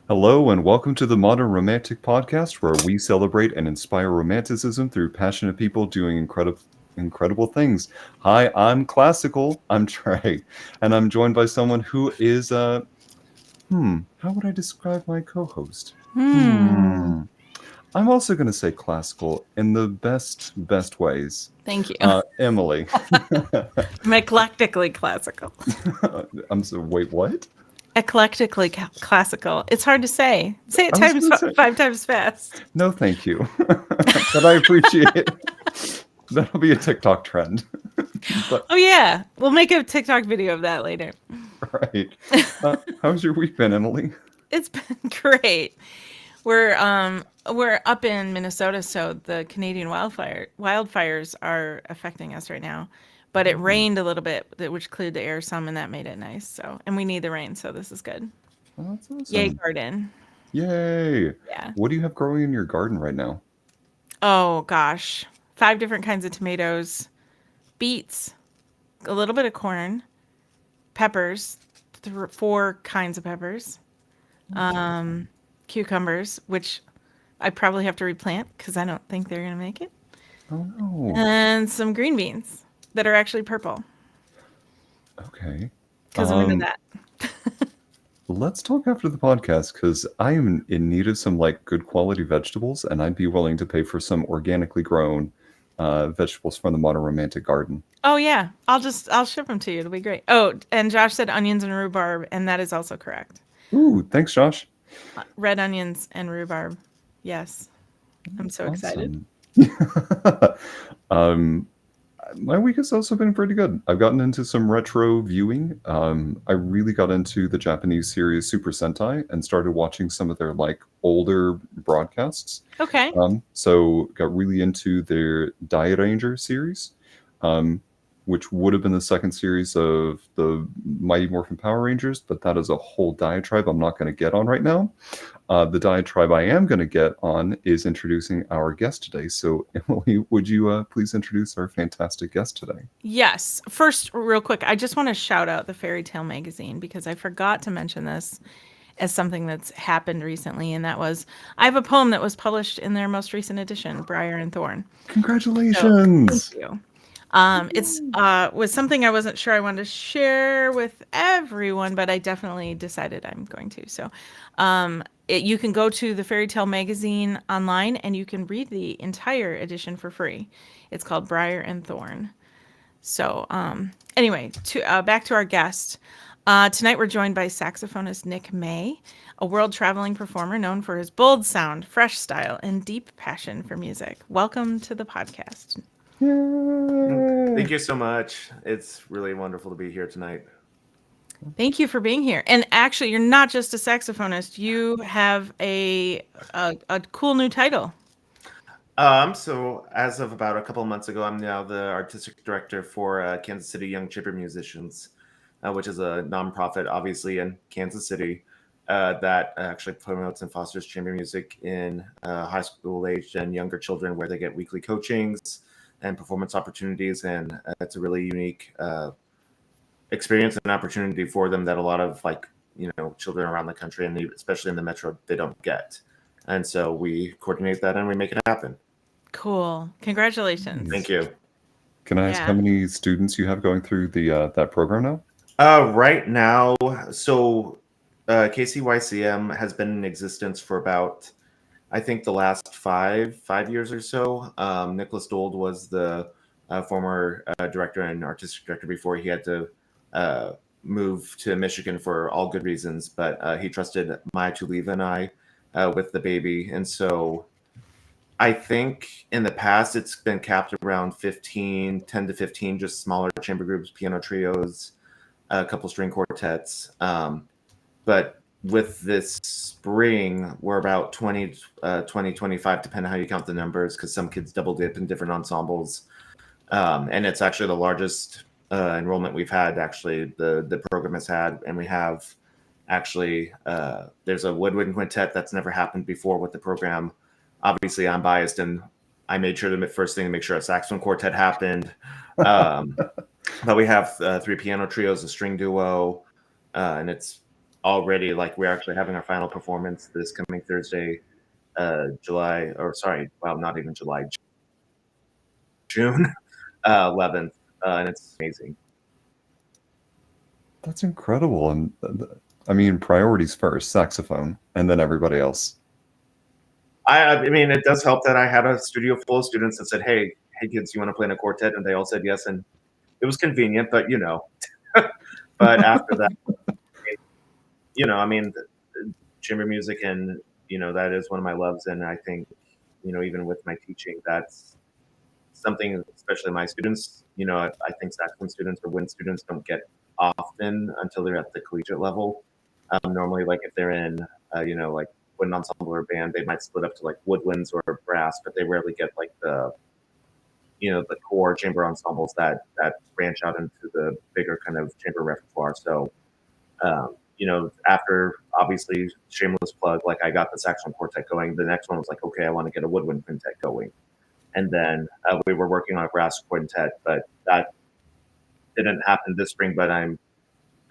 Hello and welcome to the Modern Romantic Podcast, where we celebrate and inspire romanticism through passionate people doing incredible things. Hi, I'm Classical. I'm Trey, and I'm joined by someone who is how would I describe my co-host? Hmm. Hmm. I'm also going to say classical in the best ways. Thank you. Emily. I'm eclectically classical. Wait, what? Eclectically classical. It's hard to say. Say it I was times going to say, five times fast. no, thank you. But I appreciate it. That'll be a TikTok trend. But Oh yeah, we'll make a TikTok video of that later. right. How's your week been, Emily? It's been great. We're up in Minnesota, so the Canadian wildfires are affecting us right now. But it Oh, rained a little bit, which cleared the air some, and that made it nice. So, and we need the rain, so this is good. that's Yay, awesome. garden. Yay. Yeah. What do you have growing in your garden right now? Oh gosh, 5 different kinds of tomatoes, beets, a little bit of corn, peppers, 4 kinds of peppers, That's awesome. cucumbers, which I probably have to replant because I don't think they're gonna make it, Oh no. and some green beans that are actually purple Okay. because I'm into Um, that. let's talk after the podcast because I am in need of some like good quality vegetables, and I'd be willing to pay for some organically grown vegetables from the Modern Romantic Garden. Oh yeah, I'll ship them to you. It'll be great. Oh, and Josh said onions and rhubarb, and that is also correct. Ooh, thanks, Josh. Red onions and rhubarb. Yes, I'm That's so excited. awesome. um, my week has also been pretty good. I've gotten into some retro viewing. I really got into the Japanese series Super Sentai and started watching some of their like older broadcasts. Okay. So got really into their Dai Ranger series, um, which would have been the second series of the Mighty Morphin Power Rangers, but that is a whole diatribe I'm not going to get on right now. The diatribe I am going to get on is introducing our guest today. So, Emily, would you please introduce our fantastic guest today? Yes. First, real quick, I just want to shout out the Fairy Tale magazine because I forgot to mention this as something that's happened recently, and that was I have a poem that was published in their most recent edition, Briar and Thorn. So thank Congratulations! you. It's was something I wasn't sure I wanted to share with everyone, but I definitely decided I'm going to. So, you can go to the Fairy Tale magazine online and you can read the entire edition for free. It's called Briar and Thorn. So, anyway, back to our guest. Tonight we're joined by saxophonist Nick May, a world traveling performer known for his bold sound, fresh style, and deep passion for music. Welcome to the podcast. Yay! Thank you so much. It's really wonderful to be here tonight. Thank you for being here. And actually, you're not just a saxophonist. You have a cool new title. So as of about a couple of months ago, I'm now the artistic director for Kansas City Young Chamber Musicians, which is a nonprofit, obviously in Kansas City, that actually promotes and fosters chamber music in high school aged and younger children, where they get weekly coachings and performance opportunities, and it's a really unique experience and opportunity for them that a lot of children around the country and especially in the metro they don't get. And so we coordinate that and we make it happen. Cool. Congratulations. Thank you. Can I ask how Yeah. many students you have going through the that program now? Right now, so KCYCM has been in existence for about, I think, the last five years or so. Nicholas Dold was the former director and artistic director before he had to uh, move to Michigan for all good reasons. But he trusted Maya Tuliva and I with the baby. And so I think in the past it's been capped around 10 to 15, just smaller chamber groups, piano trios, a couple string quartets. But with this spring, we're about 20, 25, depending on how you count the numbers, because some kids double dip in different ensembles. And it's actually the largest enrollment we've had, actually, the program has had. And we have actually, there's a woodwind quintet that's never happened before with the program. Obviously, I'm biased, and I made sure the first thing to make sure a saxophone quartet happened. Um, but we have 3 piano trios, a string duo, and it's already, like, we're actually having our final performance this coming Thursday, not even July, June 11th, and it's amazing. That's incredible. And I mean, priorities first, saxophone, and then everybody else. I mean, it does help that I had a studio full of students that said, hey kids, you want to play in a quartet? And they all said yes, and it was convenient, but but after that, I mean, chamber music, and that is one of my loves, and I think even with my teaching, that's something, especially my students. I think saxophone students or wind students don't get often until they're at the collegiate level. Normally, like if they're in, like wind ensemble or band, they might split up to like woodwinds or brass, but they rarely get like the core chamber ensembles that branch out into the bigger kind of chamber repertoire. So, after obviously shameless plug, like I got the saxophone quartet going. The next one was like, okay, I want to get a woodwind quintet going, and then we were working on a brass quintet, but that didn't happen this spring. But I'm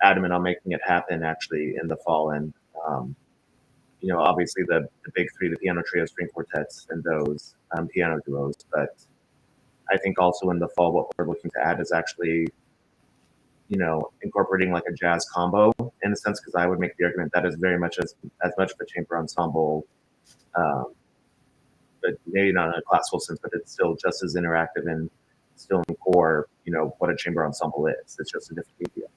adamant on making it happen actually in the fall, and obviously the big three, the piano trio, string quartets, and those piano duos. But I think also in the fall, what we're looking to add is actually, incorporating like a jazz combo in a sense, because I would make the argument that is very much as much of a chamber ensemble, um, but maybe not in a classical sense, but it's still just as interactive and still in core, what a chamber ensemble is. It's just a different medium.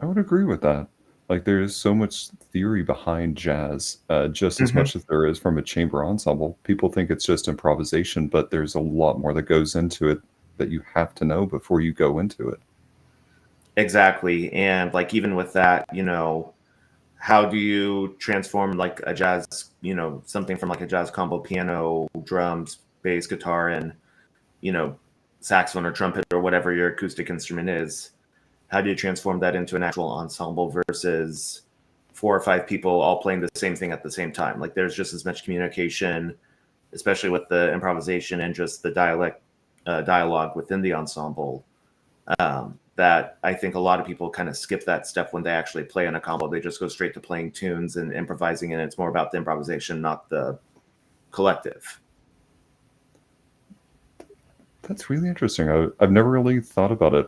I would agree with that. Like, there's so much theory behind jazz, just as much as there is from a chamber ensemble. People think it's just improvisation, but there's a lot more that goes into it that you have to know before you go into it. Exactly. And like even with that, how do you transform like a jazz, something from like a jazz combo, piano, drums, bass, guitar, and saxophone or trumpet or whatever your acoustic instrument is? How do you transform that into an actual ensemble versus 4 or 5 people all playing the same thing at the same time? Like there's just as much communication, especially with the improvisation and just the dialogue within the ensemble, that I think a lot of people kind of skip that step when they actually play in a combo. They just go straight to playing tunes and improvising, and it's more about the improvisation, not the collective. That's really interesting. I've never really thought about it.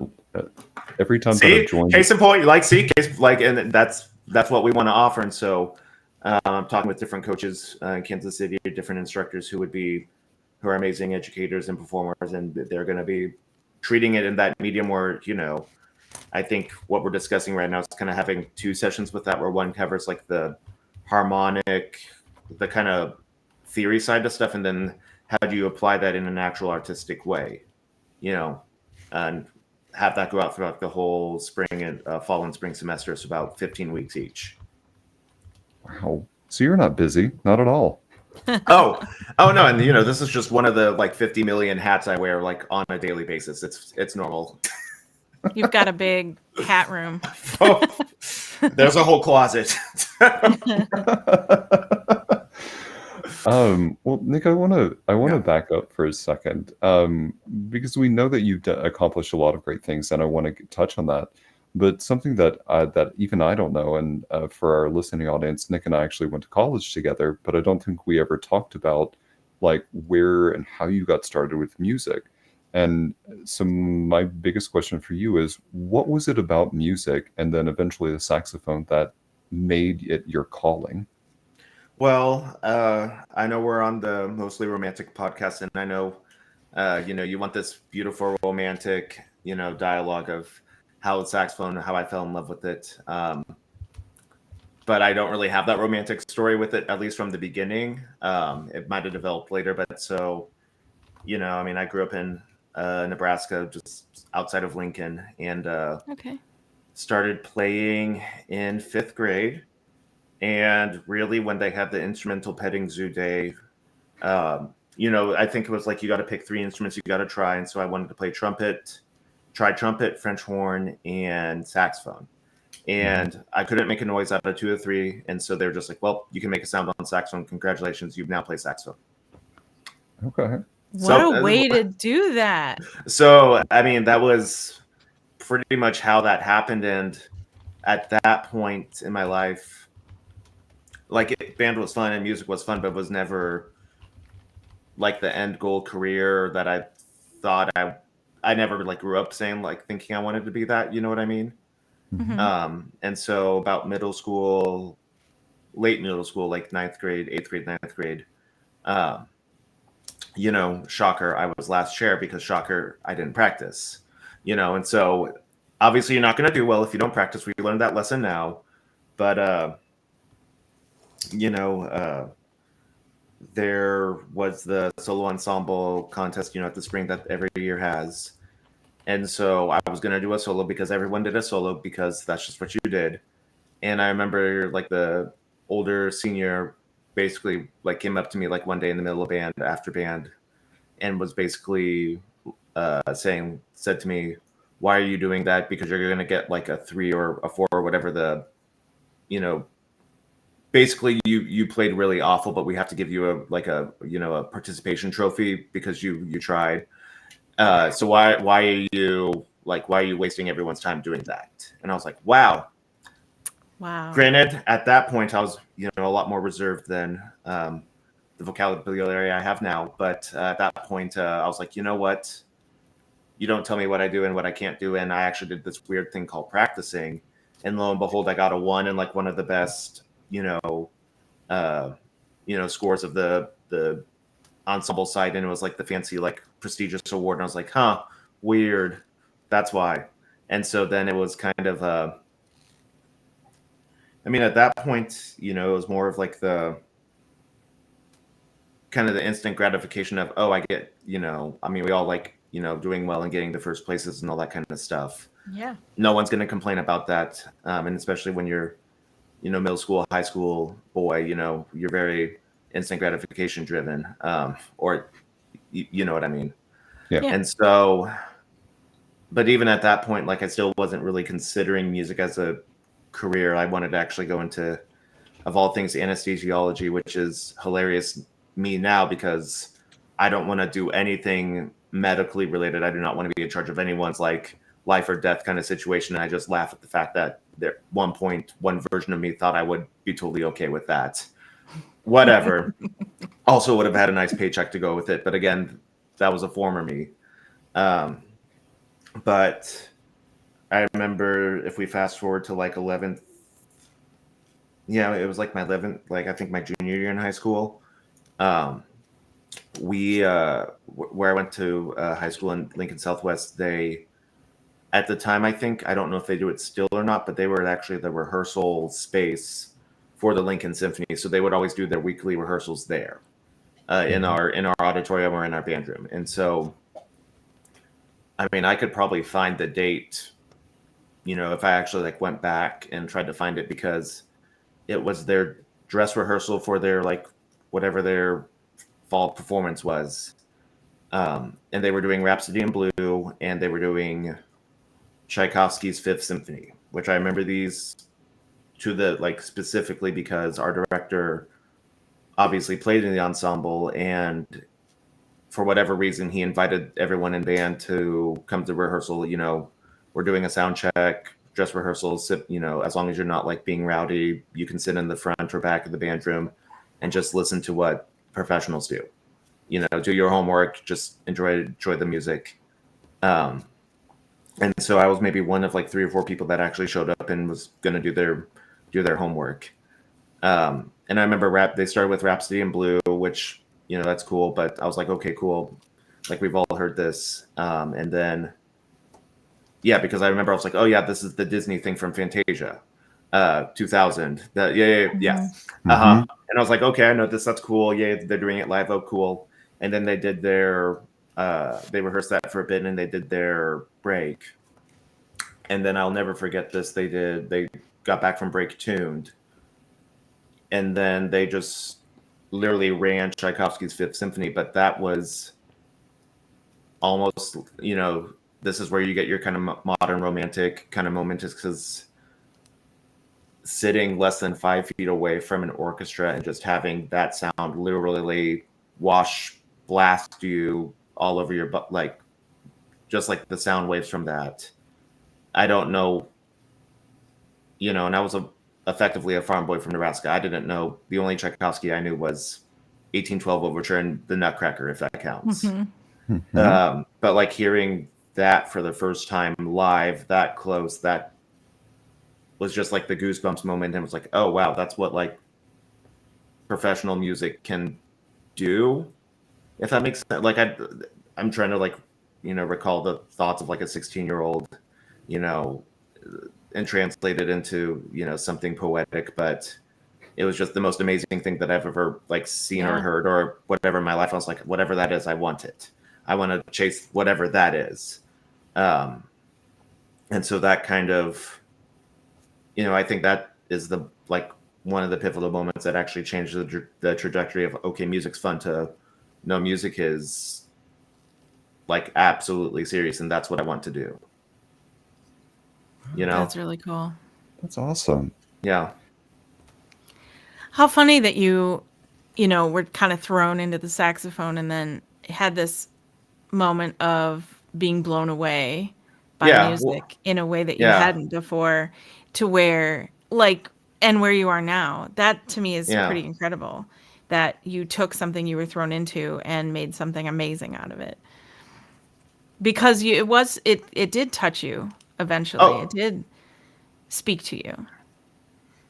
Every time that See, I've joined, case in point, and that's what we want to offer. And so, I'm talking with different coaches in Kansas City, different instructors who are amazing educators and performers, and they're going to be treating it in that medium where I think what we're discussing right now is kind of having 2 sessions with that, where one covers like the harmonic, the kind of theory side of stuff, and then how do you apply that in an actual artistic way, and have that go out throughout the whole spring and fall and spring semester. It's about 15 weeks each. wow. So you're not busy, not at all. oh no, and this is just one of the like 50 million hats I wear like on a daily basis. It's normal. You've got a big hat room. Oh, there's a whole closet. Well, Nick, I want to back up for a second, because we know that you've accomplished a lot of great things, and I want to touch on that. But something that even I don't know, and for our listening audience, Nick and I actually went to college together, but I don't think we ever talked about like where and how you got started with music. And so my biggest question for you is, what was it about music and then eventually the saxophone that made it your calling? Well, I know we're on the mostly romantic podcast, and I know, you want this beautiful romantic, dialogue of how the saxophone, how I fell in love with it. But I don't really have that romantic story with it, at least from the beginning. It might have developed later, but so, I mean, I grew up in Nebraska, just outside of Lincoln, and Okay. started playing in 5th grade. And really, when they had the instrumental petting zoo day, I think it was like you got to pick 3 instruments you got to try. And so I wanted to play trumpet, French horn, and saxophone. And I couldn't make a noise out of 2 or 3. And so they were just like, well, you can make a sound on saxophone. Congratulations, you've now played saxophone. Okay. What a way to do that. So, I mean, that was pretty much how that happened. And at that point in my life, like band was fun and music was fun, but was never like the end goal career that I thought I never like grew up saying like thinking I wanted to be that, you know what I mean? Mhm. And so about middle school, late middle school, like ninth grade, eighth grade, ninth grade, um, you know, shocker, I was last chair because shocker, I didn't practice, you know, and so obviously you're not going to do well if you don't practice. We learned that lesson now, but you know, there was the solo ensemble contest, you know, at the spring that every year has. And so I was going to do a solo because everyone did a solo because that's just what you did. And I remember like the older senior basically like came up to me like one day in the middle of band after band and was basically said to me, why are you doing that? Because you're going to get like a 3 or a 4 or whatever the, you know, basically you played really awful, but we have to give you a like a you know a participation trophy because you tried. So why are you wasting everyone's time doing that? And I was like, wow. Wow. Granted, at that point I was a lot more reserved than the vocabulary I have now, but at that point I was like, you know what? You don't tell me what I do and what I can't do, and I actually did this weird thing called practicing, and lo and behold, I got a 1 in like one of the best uh, scores of the ensemble side, and it was like the fancy like prestigious award. And I was like, huh, weird. That's why. And so then it was kind of I mean, at that point, it was more of like the kind of the instant gratification of, oh, I get, I mean, we all like, doing well and getting the first places and all that kind of stuff. Yeah. No one's going to complain about that. And especially when you're, middle school, high school boy, you're very instant gratification driven, or you know what I mean? Yeah. Yeah. And so, but even at that point, like I still wasn't really considering music as a career. I wanted to actually go into, of all things, anesthesiology, which is hilarious me now because I don't want to do anything medically related. I do not want to be in charge of anyone's like life or death kind of situation. And I just laugh at the fact that there one point, one version of me thought I would be totally okay with that. Whatever. Also would have had a nice paycheck to go with it. But again, that was a former me. Um, but I remember if we fast forward to like 11th, yeah, it was like my 11th, like I think my junior year in high school. Um, we where I went to high school in Lincoln Southwest, they at the time, I think, I don't know if they do it still or not, but they were actually the rehearsal space for the Lincoln Symphony. So they would always do their weekly rehearsals there in our auditorium or in our band room. And so, I mean, I could probably find the date, if I actually like went back and tried to find it, because it was their dress rehearsal for their like whatever their fall performance was. And they were doing Rhapsody in Blue, and they were doing Tchaikovsky's Fifth Symphony, which I remember these to the like specifically because our director obviously played in the ensemble, and for whatever reason he invited everyone in band to come to rehearsal. We're doing a sound check, dress rehearsals. As long as you're not like being rowdy, you can sit in the front or back of the band room and just listen to what professionals do. Do your homework, just enjoy the music. And so I was maybe one of like 3 or 4 people that actually showed up and was going to do their homework. And I remember they started with Rhapsody in Blue, which, that's cool. But I was like, okay, cool. Like we've all heard this. And then, yeah, because I remember I was like, oh yeah, this is the Disney thing from Fantasia, 2000. Yeah. Mm-hmm. And I was like, okay, I know this. That's cool. Yeah, they're doing it live. Oh, cool. And then they did they rehearsed that for a bit, and they did their break. And then I'll never forget this. They got back from break tuned, and then they just literally ran Tchaikovsky's Fifth Symphony. But that was almost, this is where you get your kind of modern romantic kind of moment, is because sitting less than 5 feet away from an orchestra and just having that sound literally blast you all over your butt, like just like the sound waves from that. I don't know you know, and I was effectively a farm boy from Nebraska. I didn't know, the only Tchaikovsky I knew was 1812 Overture and the Nutcracker, if that counts. But like hearing that for the first time live, that close, that was just like the goosebumps moment, and it was like, oh wow, that's what like professional music can do, if that makes sense. Like I'm trying to like, you know, recall the thoughts of like a 16-year-old, you know, and translate it into, you know, something poetic. But it was just the most amazing thing that I've ever like seen or Yeah. heard or whatever in my life. I was like, whatever that is, I want it. I want to chase whatever that is. Um, and so that kind of, you know, I think that is the like one of the pivotal moments that actually changed the trajectory of, okay, music's fun, to no, music is like absolutely serious, and that's what I want to do. You know? That's really cool. That's awesome. Yeah. How funny that you know, were kind of thrown into the saxophone and then had this moment of being blown away by Yeah. Well, music in a way that you yeah. hadn't before, to where like, and where you are now. That to me is Yeah. pretty incredible, that you took something you were thrown into and made something amazing out of it. Because it did touch you eventually. It Oh, did speak to you.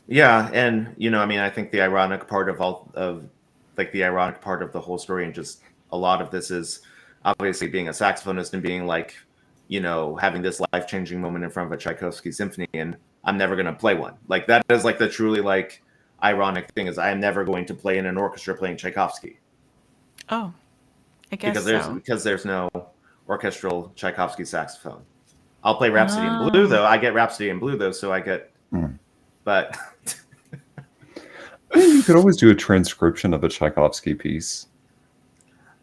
yeah. And you know, I mean, I think the ironic part of all of like the ironic part of the whole story, and just a lot of this is obviously being a saxophonist and being like, you know, having this life-changing moment in front of a Tchaikovsky symphony, and I'm never going to play one. Like that is like the truly like ironic thing, is I am never going to play in an orchestra playing Tchaikovsky, Oh, I guess so. because there's no orchestral Tchaikovsky saxophone. I'll play Rhapsody in Blue Oh. though. I get Rhapsody in Blue though, so I get, Mm. but Yeah, you could always do a transcription of a Tchaikovsky piece.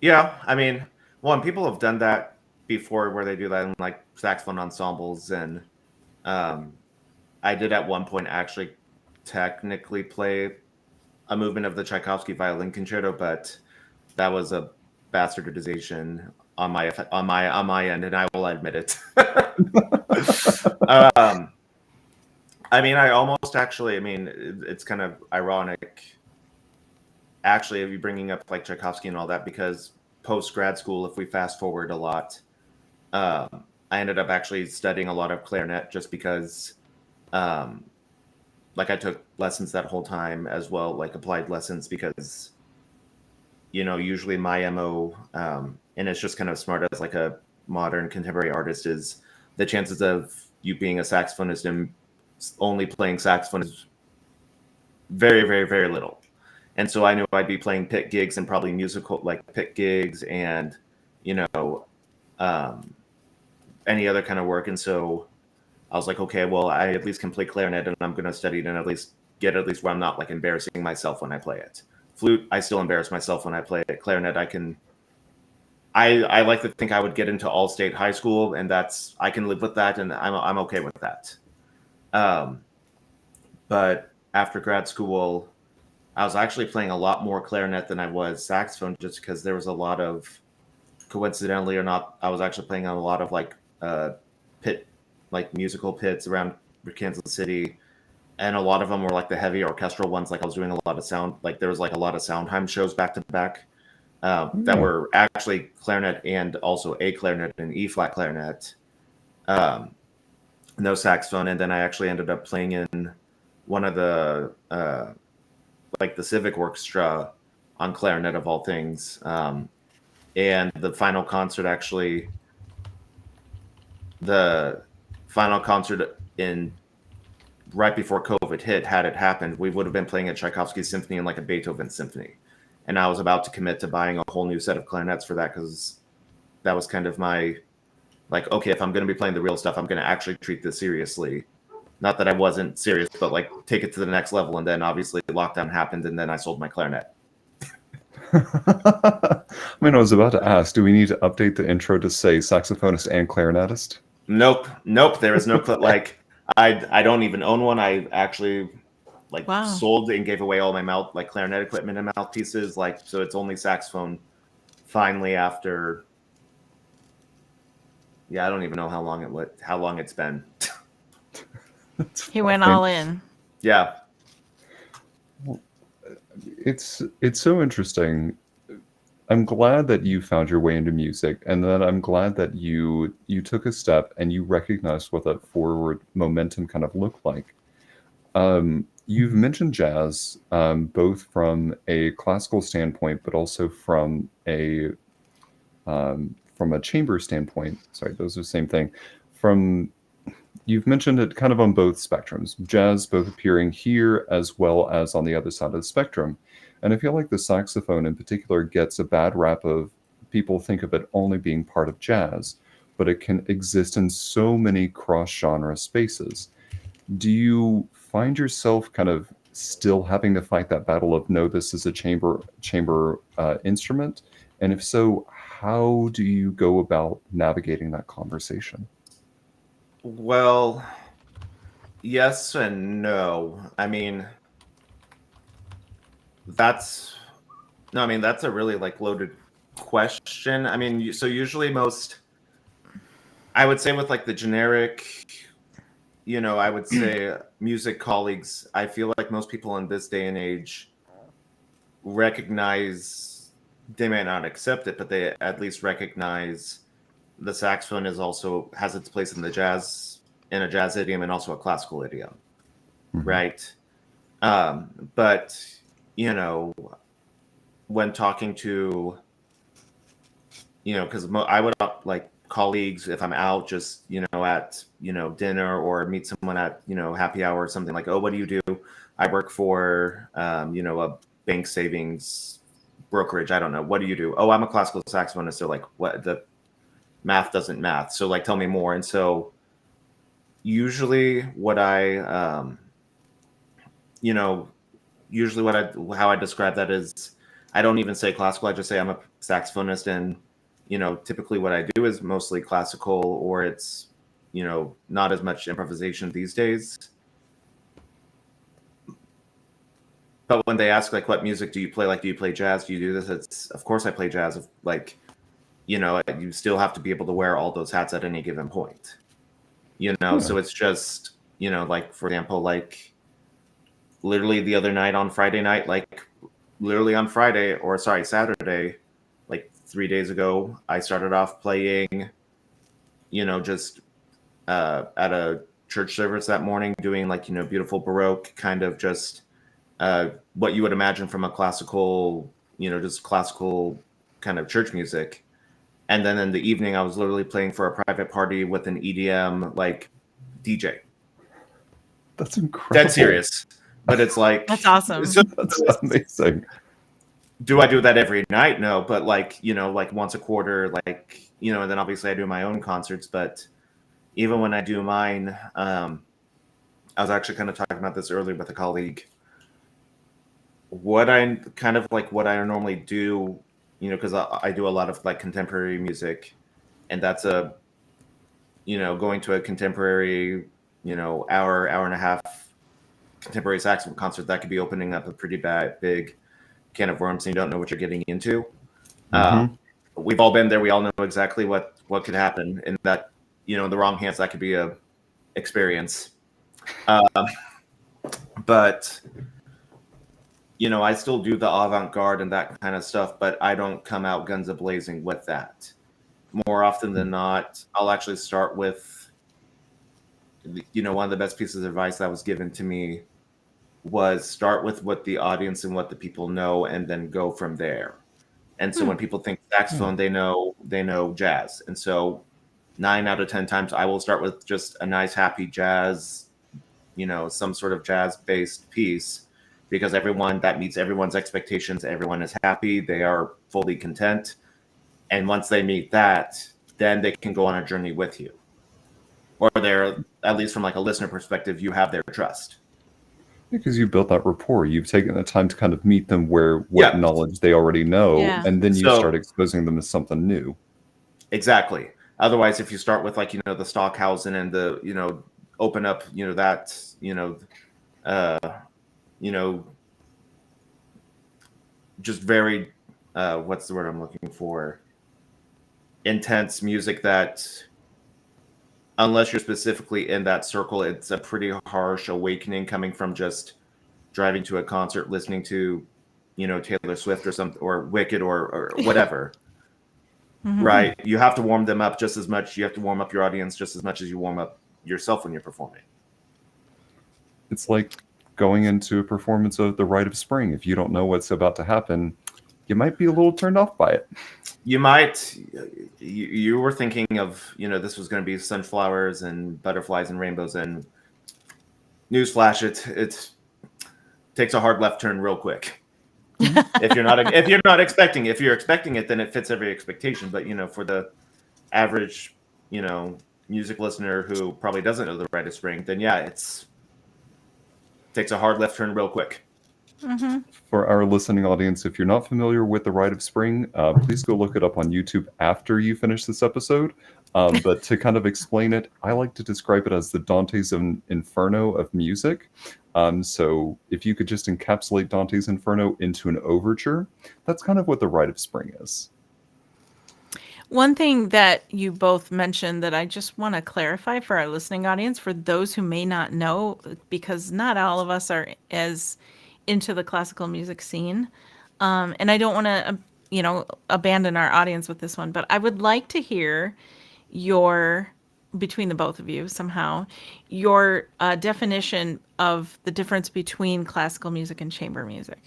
yeah, I mean, one, people have done that before, where they do that in like saxophone ensembles, and um, I did at one point actually technically play a movement of the Tchaikovsky violin concerto, but that was a bastardization on my end, and I will admit it. um, I mean, I almost actually, I mean, it's kind of ironic, actually, of you bringing up like Tchaikovsky and all that, because post grad school, if we fast forward a lot, I ended up actually studying a lot of clarinet, just because, um, like, I took lessons that whole time as well, like applied lessons, because, you know, usually my MO, and it's just kind of smart as like a modern contemporary artist, is the chances of you being a saxophonist and only playing saxophone is very, very, very little. And so I knew I'd be playing pit gigs, and probably musical like pit gigs, and you know, um, any other kind of work. And so I was like, okay, well, I at least can play clarinet, and I'm going to study it, and at least get at least where I'm not like embarrassing myself when I play it. Flute, I still embarrass myself when I play it. Clarinet, I can. I like to think I would get into all state high school, and that's, I can live with that, and I'm okay with that. Um, but after grad school, I was actually playing a lot more clarinet than I was saxophone, just because there was a lot of, coincidentally or not, I was actually playing on a lot of like pit, like musical pits around Kansas City, and a lot of them were like the heavy orchestral ones. Like I was doing a lot of sound, like there was like a lot of Soundheim shows back to back, that Yeah. were actually clarinet and also A clarinet and E flat clarinet, um, no saxophone. And then I actually ended up playing in one of the like the civic orchestra on clarinet of all things. And the final concert, actually, the final concert in right before COVID hit, had it happened, we would have been playing a Tchaikovsky symphony and like a Beethoven symphony. And I was about to commit to buying a whole new set of clarinets for that, because that was kind of my, like, okay, if I'm going to be playing the real stuff, I'm going to actually treat this seriously. Not that I wasn't serious, but like take it to the next level. And then obviously lockdown happened, and then I sold my clarinet. I mean, I was about to ask, do we need to update the intro to say saxophonist and clarinetist? Nope, nope. There is no like. I don't even own one. I actually like Wow. sold and gave away all my mouth like clarinet equipment and mouthpieces. Like, so it's only saxophone. Finally, after, yeah, I don't even know how long it's been. That's He went fine. all in. Yeah. It's so interesting. I'm glad that you found your way into music, and then I'm glad that you took a step and you recognized what that forward momentum kind of looked like. You've mentioned jazz, both from a classical standpoint, but also from a chamber standpoint. Sorry, those are the same thing. From You've mentioned it kind of on both spectrums, jazz both appearing here as well as on the other side of the spectrum. And I feel like the saxophone in particular gets a bad rap of people think of it only being part of jazz, but it can exist in so many cross genre spaces. Do you find yourself kind of still having to fight that battle of no, this is a chamber instrument? And if so, how do you go about navigating that conversation? Well, yes and no. I mean, that's no, I mean that's a really like loaded question. I mean, so usually most, I would say with like the generic, I would say music colleagues, I feel like most people in this day and age recognize, they may not accept it, but they at least recognize the saxophone is also has its place in the jazz, in a jazz idiom and also a classical idiom, Mhm. right? But you know, when talking to, because I would like colleagues if I'm out just at dinner or meet someone at happy hour or something, like, oh, what do you do? I work for a bank savings brokerage. I don't know. What do you do? Oh, I'm a classical saxophonist. So like, what, the math doesn't math. So like, tell me more. And so usually what I you know usually what I how I describe that is, I don't even say classical. I just say I'm a saxophonist, and typically what I do is mostly classical, or it's not as much improvisation these days. But when they ask like, what music do you play? Like, do you play jazz? Do you do this? It's, of course I play jazz. Like, you still have to be able to wear all those hats at any given point. Yeah. So it's just like, for example, like literally the other night on Friday night, like literally on Friday, or sorry, Saturday, like 3 days ago, I started off playing, just at a church service that morning, doing like, beautiful Baroque kind of just what you would imagine from a classical, just classical kind of church music. And then in the evening, I was literally playing for a private party with an EDM like DJ. That's Dead incredible. serious. But it's like, That's awesome. so That's amazing. do I do that every night? No, but like, like once a quarter, like, and then obviously I do my own concerts. But even when I do mine, I was actually kind of talking about this earlier with a colleague. What I normally do, because I do a lot of like contemporary music, and that's going to a contemporary, hour and a half contemporary saxophone concert, that could be opening up a pretty big can of worms, and you don't know what you're getting into. Uh, Hmm. we've all been there. We all know exactly what could happen in that, in the wrong hands, that could be a experience. Um, but I still do the avant-garde and that kind of stuff, but I don't come out guns a-blazing with that. More often than not, I'll actually start with, one of the best pieces of advice that was given to me was, start with what the audience and what the people know, and then go from there. And so Hmm. when people think Yeah. saxophone, they know jazz. And so 9 out of 10 times I will start with just a nice happy jazz, some sort of jazz based piece, because everyone, that meets everyone's expectations. Everyone is happy. They are fully content. And once they meet that, then they can go on a journey with you. Or they're, at least from like a listener perspective, you have their trust. Because you built that rapport. You've taken the time to kind of meet them where what Yeah. knowledge they already know, Yeah. and then you start So exposing them to something new. exactly. Otherwise, if you start with like, the Stockhausen and the, open up, that, uh, you know, just very, what's the word I'm looking for? Intense music that unless you're specifically in that circle, it's a pretty harsh awakening coming from just driving to a concert, listening to, Taylor Swift or something, or Wicked, or whatever. Right? You have to warm them up just as much. You have to warm up your audience just as much as you warm up yourself when you're performing. It's like going into a performance of The Rite of Spring. If you don't know what's about to happen, you might be a little turned off by it. You might, you were thinking of, this was going to be sunflowers and butterflies and rainbows, and newsflash, it takes a hard left turn real quick. if you're not expecting it. If you're expecting it, then it fits every expectation. But for the average, music listener who probably doesn't know The Rite of Spring, then yeah, takes a hard left turn real quick. For our listening audience, if you're not familiar with The Rite of Spring, please go look it up on YouTube after you finish this episode. But to kind of explain it, I like to describe it as the Dante's Inferno of music. So if you could just encapsulate Dante's Inferno into an overture, that's kind of what The Rite of Spring is. One thing that you both mentioned that I just want to clarify for our listening audience, for those who may not know, because not all of us are as into the classical music scene. And I don't want to, abandon our audience with this one, but I would like to hear between the both of you somehow, your definition of the difference between classical music and chamber music.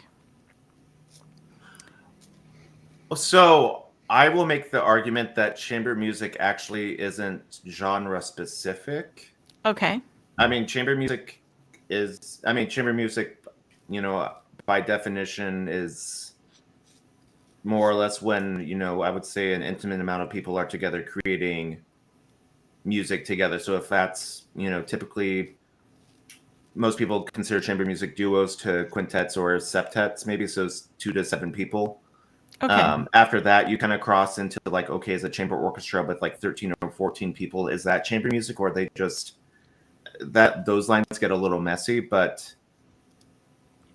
So I will make the argument that chamber music actually isn't genre specific. Okay. Chamber music, by definition is more or less when, I would say an intimate amount of people are together creating music together. So if that's, typically most people consider chamber music duos to quintets or septets, maybe, so it's 2 to 7 people. Okay. After that, you kind of cross into like, okay, is a chamber orchestra with like 13 or 14 people, is that chamber music, or are they just those lines get a little messy? But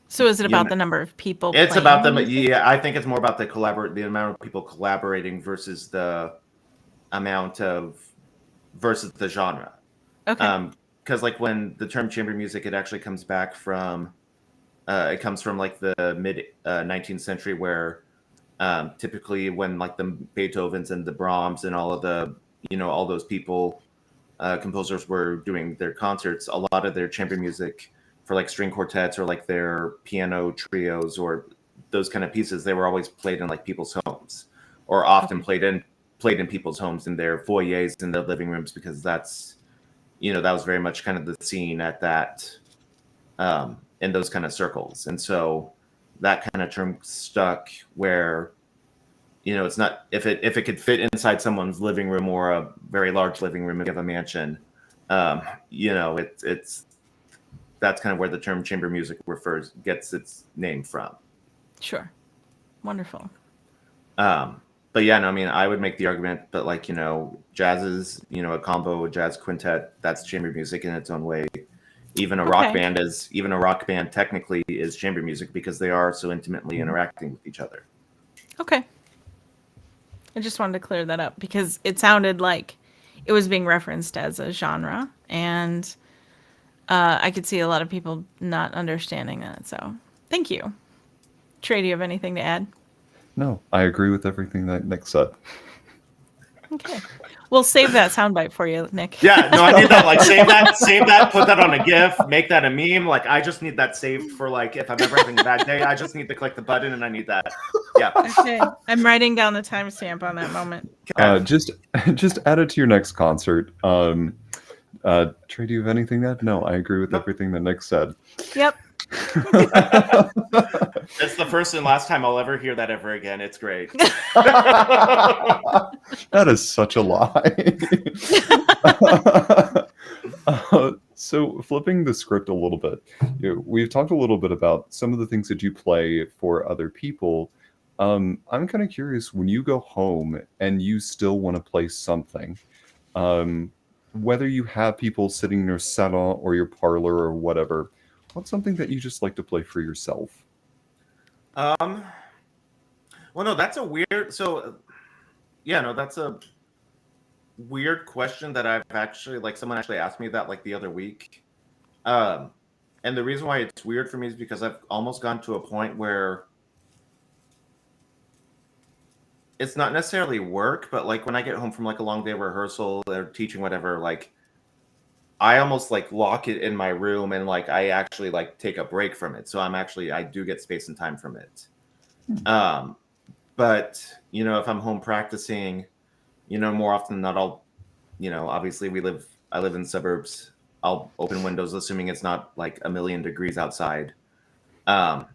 so is it about the number of people? It's about them. Yeah, I think it's more about the amount of people collaborating versus the genre. Okay. Because like when the term chamber music, it actually comes back from, it comes from like the mid 19th century, where typically when like the Beethovens and the Brahms and all of the, all those people, composers were doing their concerts, a lot of their chamber music for like string quartets or like their piano trios or those kind of pieces, they were always played in like people's homes, or often played in people's homes, in their foyers, in their living rooms, because that's, that was very much kind of the scene at that, in those kind of circles. And so that kind of term stuck, where, it's not, if it could fit inside someone's living room or a very large living room if you have a mansion, it's that's kind of where the term chamber music gets its name from. Sure. Wonderful. But yeah, no, I would make the argument that, like, jazz is, a combo, a jazz quintet, that's chamber music in its own way. Even a rock band technically is chamber music, because they are so intimately interacting with each other. Okay. I just wanted to clear that up, because it sounded like it was being referenced as a genre, and I could see a lot of people not understanding that. So thank you. Trey, do you have anything to add? No, I agree with everything that Nick said. Okay. We'll save that soundbite for you, Nick. Yeah, no, I need that. Like, save that, put that on a GIF, make that a meme. Like, I just need that saved for, like, if I'm ever having a bad day, I just need to click the button and I need that. Yeah. Okay. I'm writing down the timestamp on that moment. Just add it to your next concert. Trey, do you have anything to add? No, I agree with everything that Nick said. Yep. It's the first and last time I'll ever hear that ever again. It's great. That is such a lie. So flipping the script a little bit, we've talked a little bit about some of the things that you play for other people. I'm kind of curious, when you go home and you still want to play something, whether you have people sitting in your salon or your parlor or whatever, what's something that you just like to play for yourself? Well, no, that's a weird. So, yeah, no, that's a weird question that I've actually like someone actually asked me that like the other week. Um, and the reason why it's weird for me is because I've almost gone to a point where it's not necessarily work, but like when I get home from like a long day of rehearsal or teaching, whatever, like I almost like lock it in my room and like I actually like take a break from it. So I do get space and time from it. Hmm. Um, but if I'm home practicing, more often than not, obviously I live in suburbs. I'll open windows, assuming it's not like a million degrees outside. Um,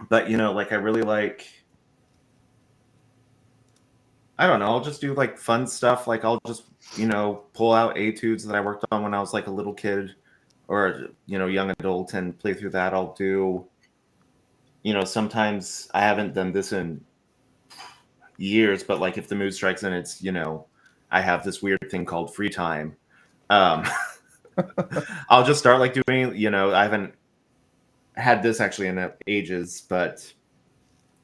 but like I really like, I don't know, I'll just do like fun stuff. Like I'll just, pull out etudes that I worked on when I was like a little kid or, young adult and play through that. I'll do, sometimes I haven't done this in years, but like if the mood strikes and it's, I have this weird thing called free time. Um, I'll just start like doing, I haven't had this actually in ages, but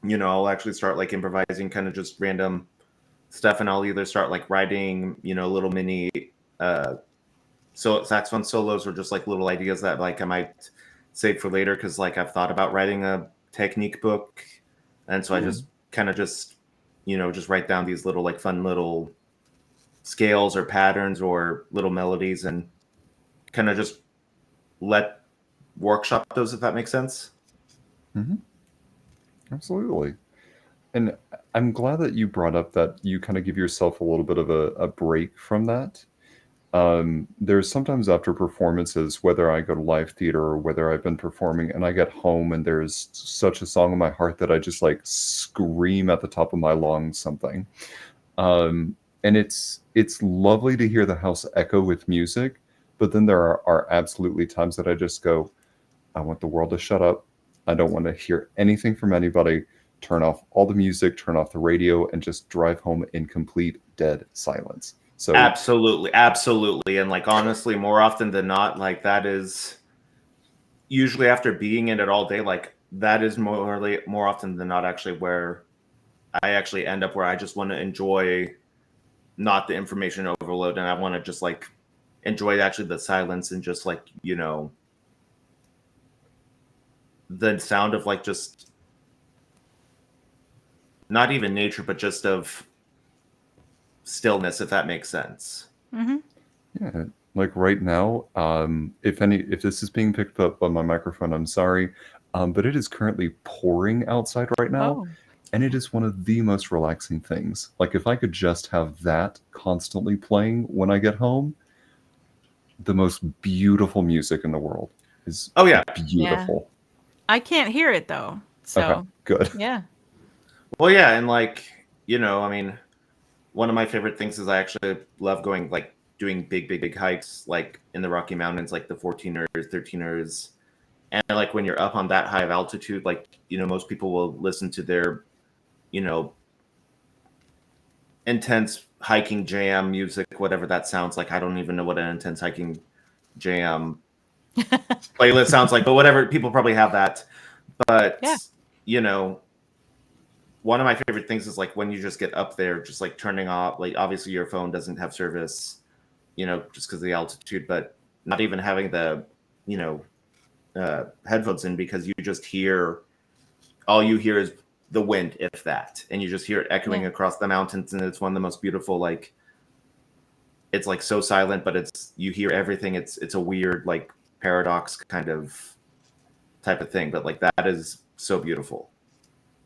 I'll actually start like improvising kind of just random stuff, and I'll either start like writing, little mini saxophone solos or just like little ideas that like I might save for later because like I've thought about writing a technique book, and so I Hmm. just kind of just just write down these little like fun little scales or patterns or little melodies and kind of just let workshop those, if that makes sense. Hmm. Absolutely. And I'm glad that you brought up that you kind of give yourself a little bit of a break from that. There's sometimes after performances, whether I go to live theater or whether I've been performing, and I get home and there's such a song in my heart that I just like scream at the top of my lungs something. And it's lovely to hear the house echo with music, but then there are absolutely times that I just go, I want the world to shut up. I don't want to hear anything from anybody. Turn off all the music, turn off the radio, and just drive home in complete dead silence. So, Absolutely, absolutely. And like honestly, more often than not, like that is usually after being in it all day, like that is more often than not actually where I actually end up, where I just want to enjoy not the information overload, and I want to just like enjoy actually the silence and just like, the sound of like just not even nature, but just of stillness, if that makes sense. Mm-hmm. yeah, like right now, if this is being picked up on my microphone, I'm sorry, but it is currently pouring outside right now, Oh, and it is one of the most relaxing things. Like if I could just have that constantly playing when I get home, the most beautiful music in the world is Oh yeah. yeah. beautiful. I can't hear it though. Okay, So, good. yeah. Well, yeah, and like, I mean, one of my favorite things is I actually love going like doing big hikes like in the Rocky Mountains, like the 14ers, 13ers. And like when you're up on that high of altitude, like, most people will listen to their, you know, intense hiking jam music, whatever that sounds like. I don't even know what an intense hiking jam playlist sounds like, but whatever, people probably have that. But, Yeah. you know, one of my favorite things is like when you just get up there, just like turning off, like obviously your phone doesn't have service, just because of the altitude, but not even having the, you know, headphones in, because you just hear, all you hear is the wind, if that, and you just hear it Yeah. echoing across the mountains, and it's one of the most beautiful, like, it's like so silent, but you hear everything. It's a weird like paradox kind of type of thing, but like that is so beautiful,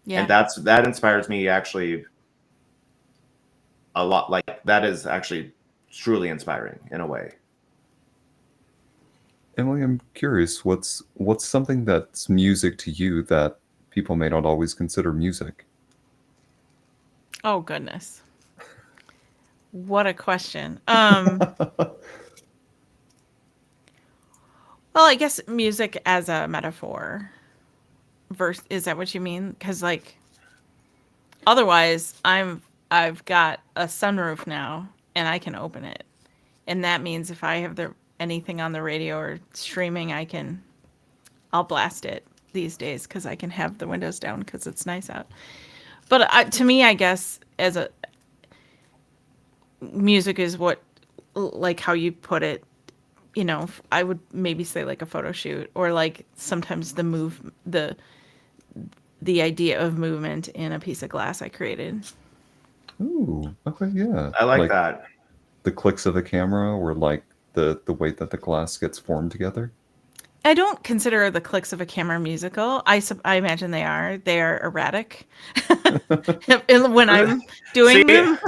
and Yeah. that inspires me actually a lot. Like that is actually truly inspiring in a way. Emily, I'm curious, what's something that's music to you that people may not always consider music? Oh goodness. What a question. Well, I guess music as a metaphor. Verse, is that what you mean? Cuz like otherwise I've got a sunroof now and I can open it. And that means if I have anything on the radio or streaming, I'll blast it these days cuz I can have the windows down cuz it's nice out. But to me, I guess as a music is what, like how you put it, I would maybe say like a photo shoot, or like sometimes the idea of movement in a piece of glass I created. Ooh, okay, yeah. I like Like that. the clicks of a camera, or like the way that the glass gets formed together. I don't consider the clicks of a camera musical. I imagine they are. They are erratic. And when I'm See, doing them.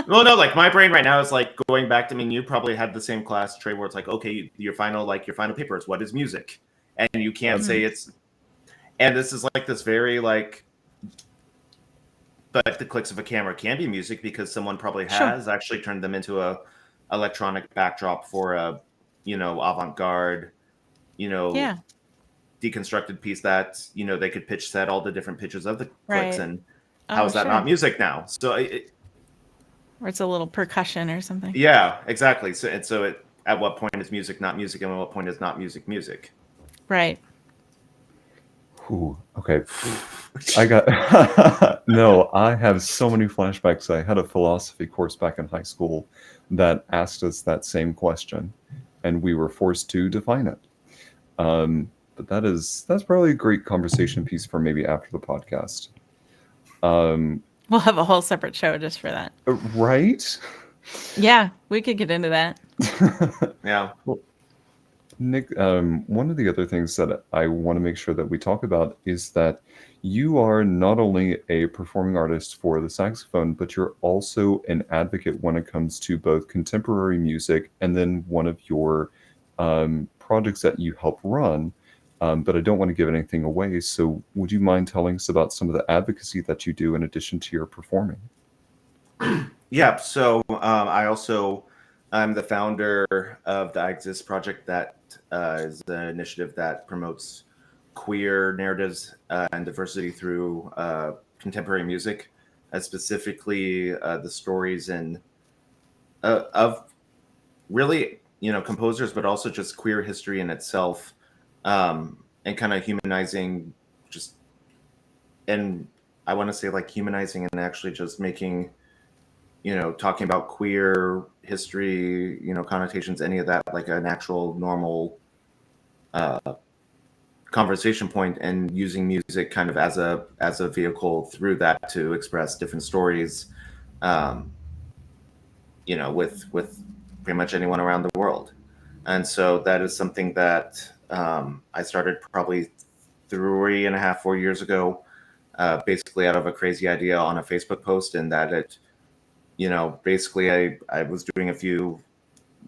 well, no, like my brain right now is like going back to, I mean, you probably had the same class, Trey, where it's like, okay, your final paper is what is music, and you can't say it's, and this is like this very like, but the clicks of a camera can be music because someone probably Sure. has actually turned them into a electronic backdrop for a, avant-garde, you know, Yeah. deconstructed piece that, they could pitch set all the different pitches of the clicks, Right. and how Oh, is that sure. not music now? So Or it's a little percussion or something. yeah, exactly. So at what point is music not music, and at what point is not music music? Right. Ooh, okay. I got no, I have so many flashbacks. I had a philosophy course back in high school that asked us that same question, and we were forced to define it. But that's probably a great conversation piece for maybe after the podcast. Um, We'll have a whole separate show just for that. right? Yeah, we could get into that. Yeah. Well, Nick, one of the other things that I want to make sure that we talk about is that you are not only a performing artist for the saxophone, but you're also an advocate when it comes to both contemporary music and then one of your projects that you help run. But I don't want to give anything away. So, would you mind telling us about some of the advocacy that you do in addition to your performing? Yeah. So I also I'm the founder of the I Exist project, that is an initiative that promotes queer narratives and diversity through contemporary music, specifically the stories and of really, composers, but also just queer history in itself, and kind of humanizing, just, and I want to say like humanizing and actually just making, talking about queer history, connotations, any of that, like a natural, normal uh, conversation point, and using music kind of as a vehicle through that to express different stories, um, with pretty much anyone around the world. And so that is something that I started probably 3.5, 4 years ago, basically out of a crazy idea on a Facebook post, and that it, basically I was doing a few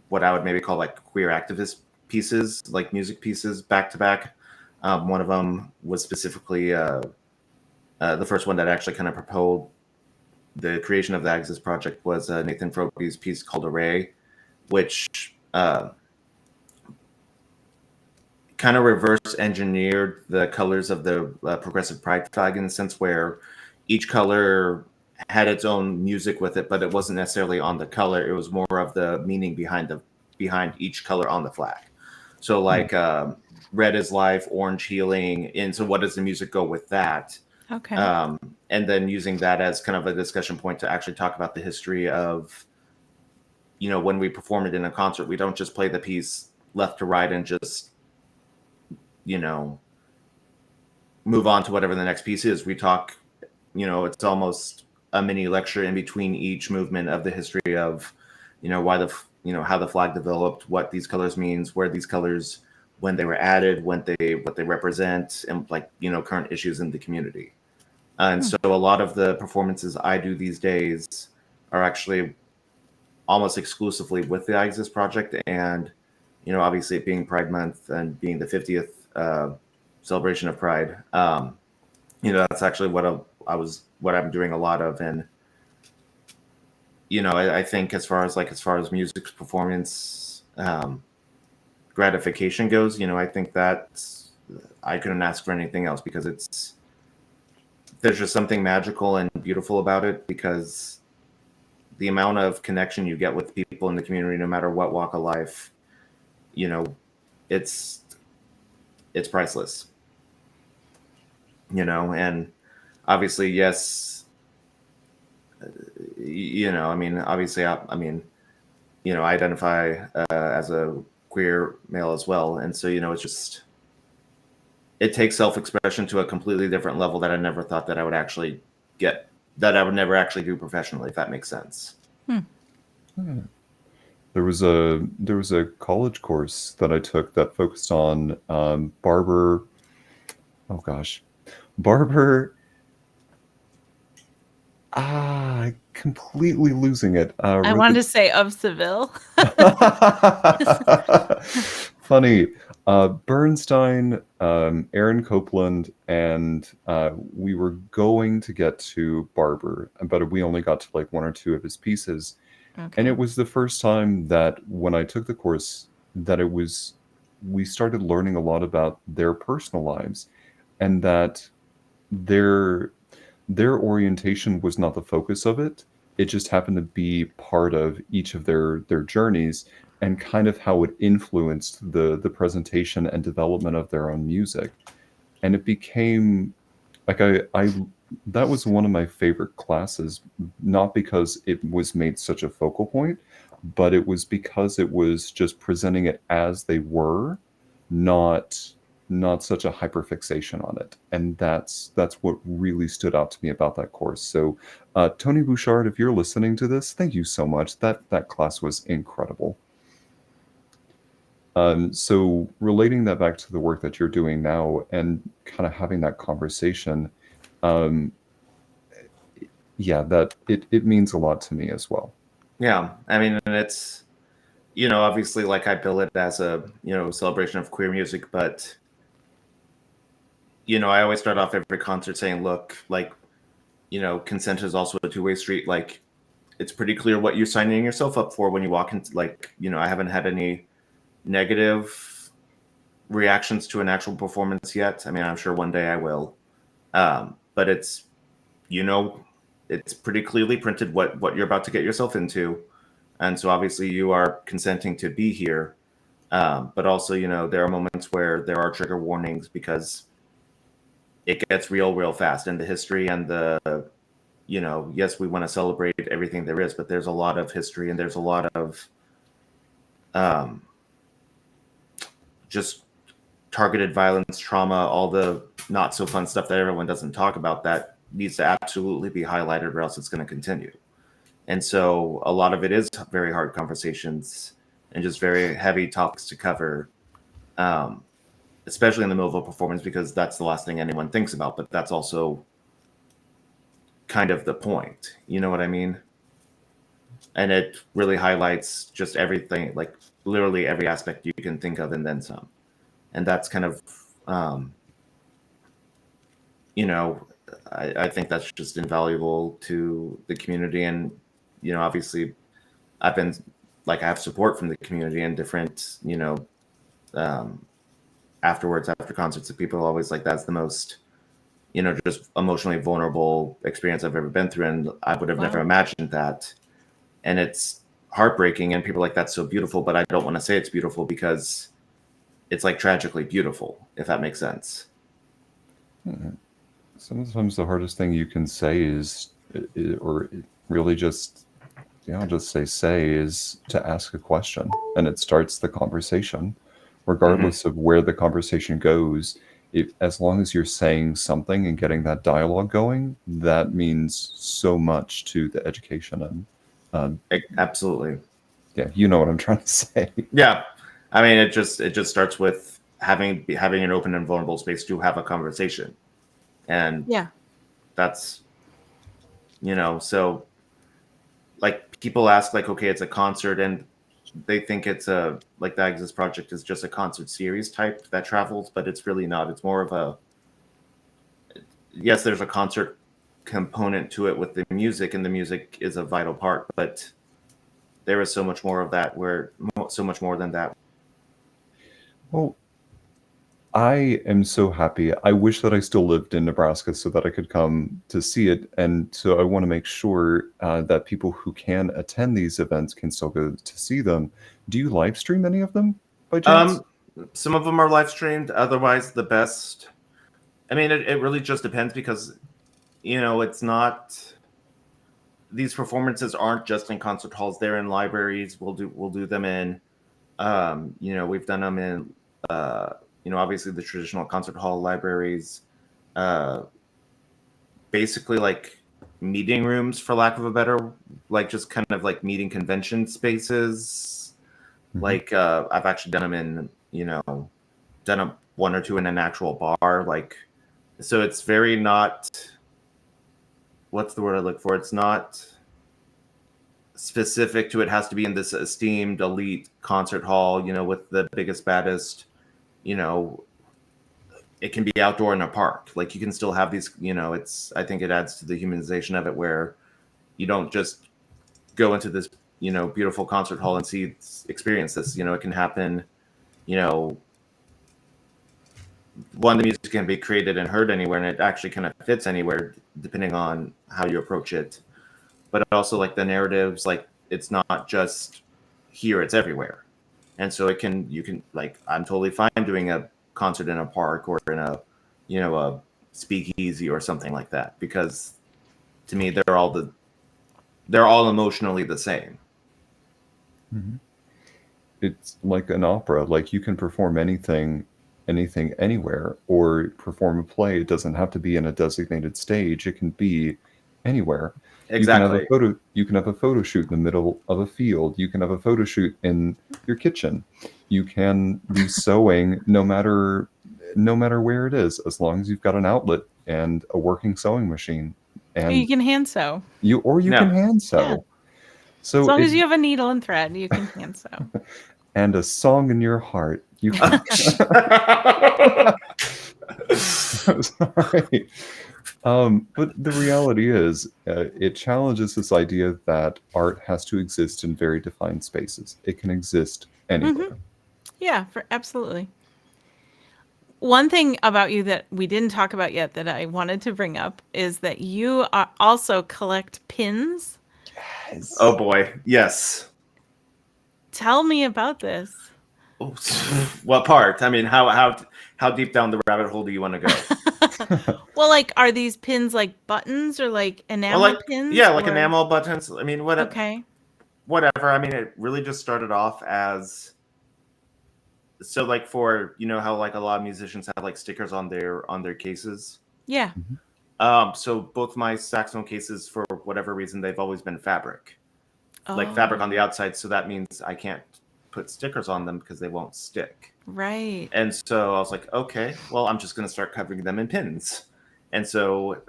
what I would maybe call like queer activist pieces, like music pieces back to back. One of them was specifically the first one that actually kind of propelled the creation of the Axis project was Nathan Frobe's piece called Array, which kind of reverse engineered the colors of the progressive pride flag, in the sense where each color had its own music with it, but it wasn't necessarily on the color. It was more of the meaning behind each color on the flag. So like red is life, orange healing, and so what does the music go with that? Okay. And then using that as kind of a discussion point to actually talk about the history of, when we perform it in a concert, we don't just play the piece left to right and just, you know, move on to whatever the next piece is. We talk, it's almost a mini lecture in between each movement of the history of, why how the flag developed, what these colors means, where these colors, when they were added, what they represent, and like, current issues in the community. And so a lot of the performances I do these days are actually almost exclusively with the I Exist project. And, obviously it being Pride Month and being the 50th celebration of Pride, that's actually what I'm doing a lot of. And, I think as far as music performance gratification goes, I think that I couldn't ask for anything else, because there's just something magical and beautiful about it, because the amount of connection you get with people in the community, no matter what walk of life, you know, it's priceless. And obviously, yes, you know, I mean, obviously, I mean, you know, I identify as a queer male as well, and so, you know, it's just, it takes self-expression to a completely different level that I never thought that I would actually get, that I would never actually do professionally, if that makes sense. Yeah. There was a college course that I took that focused on barber. Oh gosh, barber. Completely losing it. I wanted to say of Seville. Funny. Bernstein, Aaron Copeland, and we were going to get to Barber, but we only got to like one or two of his pieces. And Okay. it was the first time that when I took the course that we started learning a lot about their personal lives, and that their their orientation was not the focus of it. It just happened to be part of each of their journeys, and kind of how it influenced the presentation and development of their own music. And it became like I that was one of my favorite classes, not because it was made such a focal point, but it was because it was just presenting it as they were, not not such a hyperfixation on it. And that's what really stood out to me about that course. So Tony Bouchard, if you're listening to this, thank you so much. That class was incredible. So relating that back to the work that you're doing now and kind of having that conversation, um, yeah, that it means a lot to me as well. Yeah, I mean, and it's, you know, obviously, like, I bill it as a, you know, celebration of queer music, but, you know, I always start off every concert saying, look, like, you know, consent is also a two-way street. Like, it's pretty clear what you're signing yourself up for when you walk into, like, you know, I haven't had any negative reactions to an actual performance yet. I mean, I'm sure one day I will. But it's, you know, it's pretty clearly printed what you're about to get yourself into. And so obviously you are consenting to be here. But also, you know, there are moments where there are trigger warnings because it gets real fast. And the history and the, you know, yes, we want to celebrate everything there is, but there's a lot of history and there's a lot of um, just targeted violence, trauma, all the not so fun stuff that everyone doesn't talk about that needs to absolutely be highlighted or else it's going to continue. And so a lot of it is very hard conversations and just very heavy topics to cover, um, especially in the middle of a performance, because that's the last thing anyone thinks about. But that's also kind of the point. You know what I mean? And it really highlights just everything, like literally every aspect you can think of and then some. And that's kind of, um, you know, I think that's just invaluable to the community. And, you know, obviously I've been like, I have support from the community and different, you know, um, afterwards, after concerts, that people are always like, that's the most, you know, just emotionally vulnerable experience I've ever been through. And I would have never Wow. imagined that. And it's heartbreaking. And people are like, that's so beautiful. But I don't want to say it's beautiful because it's like tragically beautiful, if that makes sense. Sometimes the hardest thing you can say is, or really just, yeah, I'll just say is to ask a question, and it starts the conversation, Mm-hmm. regardless of where the conversation goes. If as long as you're saying something and getting that dialogue going, that means so much to the education. And Absolutely. yeah, you know what I'm trying to say. Yeah. I mean, it just starts with having an open and vulnerable space to have a conversation. And Yeah. that's, you know, so like people ask like, okay, it's a concert and they think it's a, like the Exist project is just a concert series type that travels, but it's really not. It's more of a, yes, there's a concert component to it with the music, and the music is a vital part, but there is so much more of that, where so much more than that. Well, I am so happy. I wish that I still lived in Nebraska so that I could come to see it. And so I want to make sure that people who can attend these events can still go to see them. Do you live stream any of them by chance? Um, some of them are live streamed. Otherwise, the best. I mean, it really just depends because, you know, it's not. these performances aren't just in concert halls; they're in libraries. We'll do them in, we've done them in, obviously the traditional concert hall libraries, uh, basically like meeting rooms, for lack of a better, like just kind of like meeting convention spaces. Like I've actually done them in, done a one or two in an actual bar. Like, so it's very not. What's the word I look for? It's not specific to it has to be in this esteemed elite concert hall, with the biggest, baddest, you know, it can be outdoor in a park. Like you can still have these, I think it adds to the humanization of it where you don't just go into this, beautiful concert hall and experience this, it can happen, one, the music can be created and heard anywhere and it actually kind of fits anywhere depending on how you approach it. But also like the narratives, like it's not just here, it's everywhere. And so you can like, I'm totally fine doing a concert in a park or in a, a speakeasy or something like that, because to me, they're all emotionally the same. It's like an opera. Like you can perform anything anywhere, or perform a play. It doesn't have to be in a designated stage. It can be anywhere. Exactly. You can have a photo shoot in the middle of a field. You can have a photo shoot in your kitchen. You can be sewing no matter where it is, as long as you've got an outlet and a working sewing machine. And You can hand sew. you can hand sew. Yeah. So as long as you have a needle and thread, you can hand sew. And a song in your heart. You can. Sorry. But the reality is, it challenges this idea that art has to exist in very defined spaces. It can exist anywhere. Yeah, absolutely. One thing about you that we didn't talk about yet that I wanted to bring up is that you also collect pins. Yes. Oh boy, yes. Tell me about this. What part? I mean, how deep down the rabbit hole do you want to go? Well, like, are these pins like buttons or like enamel pins? Yeah, like enamel buttons. I mean, whatever. Okay. Whatever. I mean, it really just started off as so like for how like a lot of musicians have like stickers on their cases. Yeah. So both my saxophone cases, for whatever reason, they've always been fabric, like fabric on the outside. So that means I can't put stickers on them because they won't stick. Right. And so I was like, okay, well, I'm just going to start covering them in pins. And so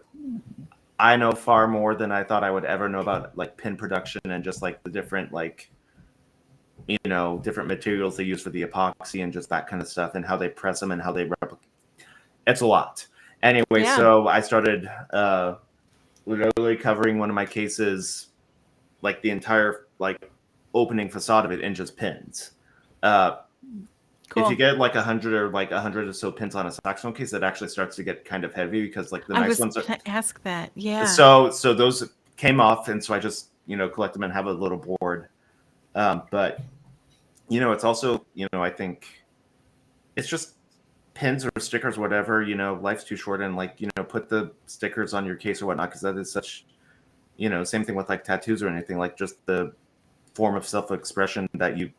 I know far more than I thought I would ever know about like pin production and just like the different like, different materials they use for the epoxy and just that kind of stuff and how they press them and how they replicate. It's a lot. Anyway, so I started literally covering one of my cases, like the entire like opening facade of it in just pins. Cool. If you get like 100 or so pins on a saxophone case, it actually starts to get kind of heavy because like the nice ones are. I was ask that, yeah. So those came off, and so I just collect them and have a little board. But it's also I think it's just pins or stickers, whatever. Life's too short, and like put the stickers on your case or whatnot, because that is such same thing with like tattoos or anything, like just the form of self-expression that the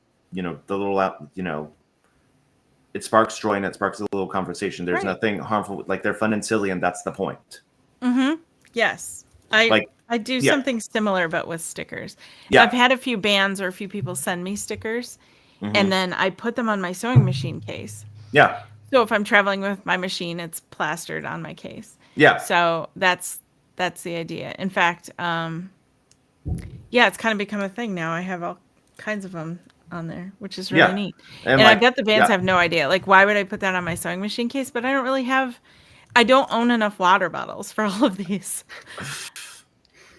little it sparks joy and it sparks a little conversation. There's nothing harmful, like they're fun and silly, and that's the point. Yes. I do something similar, but with stickers. Yeah. I've had a few bands or a few people send me stickers, and then I put them on my sewing machine case. Yeah. So if I'm traveling with my machine, it's plastered on my case. Yeah. So that's the idea. In fact, it's kind of become a thing now. I have all kinds of them on there, which is really neat. And I bet the bands have no idea. Like, why would I put that on my sewing machine case? But I don't own enough water bottles for all of these.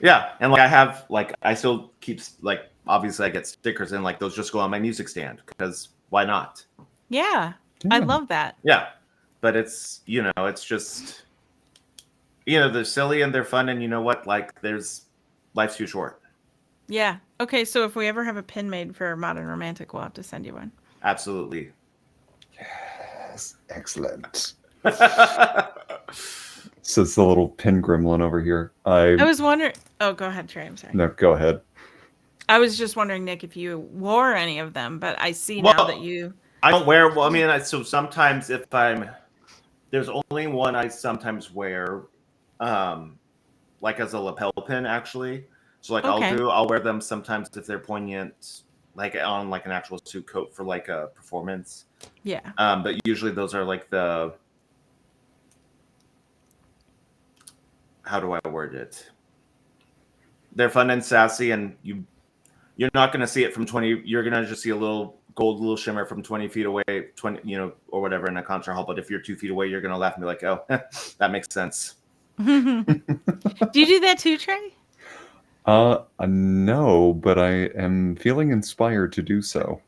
Yeah. And like I still keep, like, obviously I get stickers, and like those just go on my music stand because why not? Yeah. I love that. Yeah. But it's, it's just, they're silly and they're fun, and you know what? Like, life's too short. Yeah. Okay, so if we ever have a pin made for Modern Romantic, we'll have to send you one. Absolutely. Yes. Excellent. says the little pin gremlin over here. I was wondering. Oh, go ahead, Trey. I'm sorry. No, go ahead. I was just wondering, Nick, if you wore any of them, but I see now that you. I don't wear. Well, I mean, so sometimes if there's only one I sometimes wear, like as a lapel pin, actually. So like Okay. I'll wear them sometimes if they're poignant, like on like an actual suit coat for like a performance. Yeah. But usually those are like how do I word it? They're fun and sassy, and you're not going to see it from 20. You're going to just see a little little shimmer from 20 feet away, 20, or whatever in a concert hall. But if you're 2 feet away, you're going to laugh and be like, oh, that makes sense. Do you do that too, Trey? No, but I am feeling inspired to do so.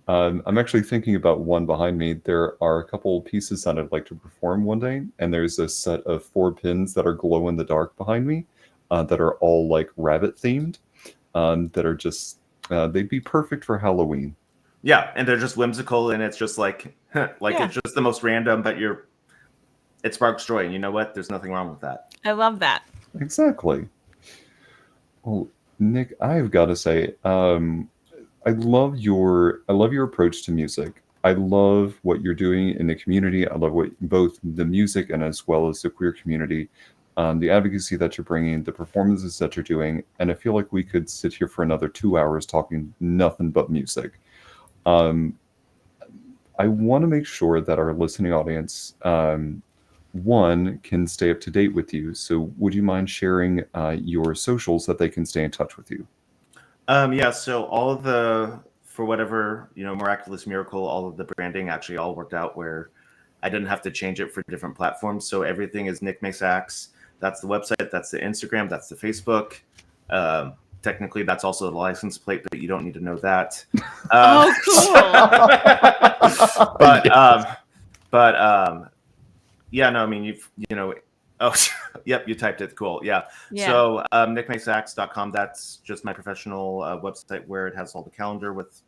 I'm actually thinking about one behind me. There are a couple pieces that I'd like to perform one day, and there's a set of 4 pins that are glow in the dark behind me, that are all like rabbit themed, that are just they'd be perfect for Halloween. Yeah, and they're just whimsical, and it's just like it's just the most random, but it sparks joy, and you know what? There's nothing wrong with that. I love that. Exactly. Well, Nick, I've got to say, I love your approach to music. I love what you're doing in the community. I love what both the music and as well as the queer community, the advocacy that you're bringing, the performances that you're doing, and I feel like we could sit here for another 2 hours talking nothing but music. Um, I want to make sure that our listening audience, one, can stay up to date with you. So, would you mind sharing your socials that they can stay in touch with you? Yeah, so all of for whatever, miraculous miracle, all of the branding actually all worked out where I didn't have to change it for different platforms. So everything is Nick Makes Acts. That's the website, that's the Instagram, that's the Facebook. Technically, that's also the license plate, but you don't need to know that. Oh, cool. But yeah, no, I mean, oh, yep, you typed it. Cool. Yeah. So nickmakesacts.com, that's just my professional website where it has all the calendar with,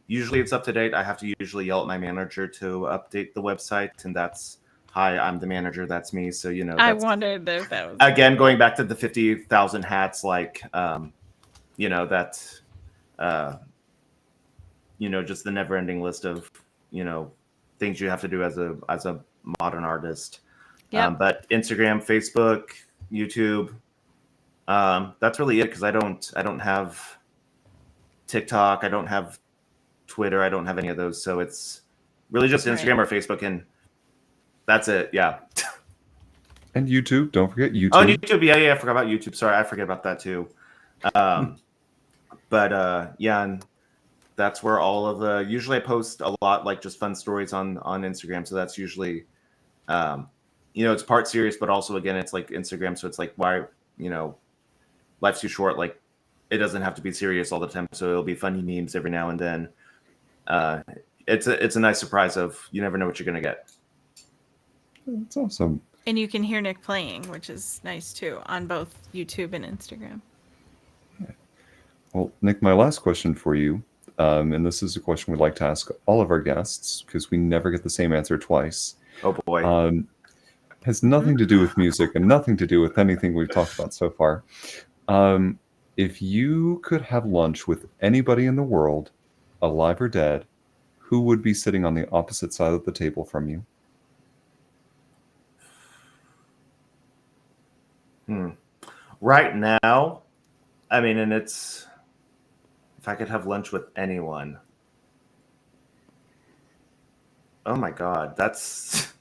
usually it's up to date. I have to usually yell at my manager to update the website, and that's, hi, I'm the manager. That's me. So, I wondered if that was. Again, going back to the 50,000 hats, like, that's, just the never ending list of, things you have to do as a modern artist. Yep. But Instagram, Facebook, YouTube, that's really it, because I don't have TikTok, I don't have Twitter, I don't have any of those. So it's really just Instagram or Facebook, and that's it. Yeah. And YouTube, don't forget YouTube. Oh, and YouTube, yeah, I forgot about YouTube. Sorry, I forget about that too. But yeah, and that's where all of the, usually I post a lot, like just fun stories on Instagram. So that's usually, it's part serious, but also, again, it's like Instagram. So it's like, why, life's too short. Like, it doesn't have to be serious all the time. So it'll be funny memes every now and then. It's a nice surprise of, you never know what you're going to get. That's awesome. And you can hear Nick playing, which is nice too, on both YouTube and Instagram. Well, Nick, my last question for you, and this is a question we'd like to ask all of our guests because we never get the same answer twice. Oh boy. Has nothing to do with music and nothing to do with anything we've talked about so far. If you could have lunch with anybody in the world, alive or dead, who would be sitting on the opposite side of the table from you? Right now, I mean, and it's, if I could have lunch with anyone. Oh my God, that's.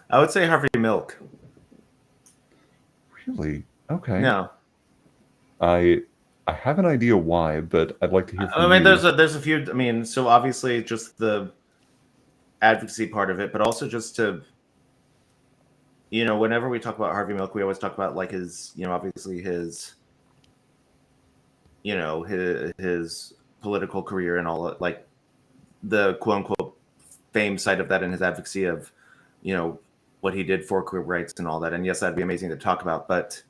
I would say Harvey Milk. Really? Okay. No. I have an idea why, but I'd like to hear from you. I mean, there's a few. I mean, so obviously just the advocacy part of it, but also just to, whenever we talk about Harvey Milk, we always talk about like his, obviously his, his political career and all that, like the quote unquote fame side of that, and his advocacy of, what he did for queer rights and all that. And yes, that'd be amazing to talk about, but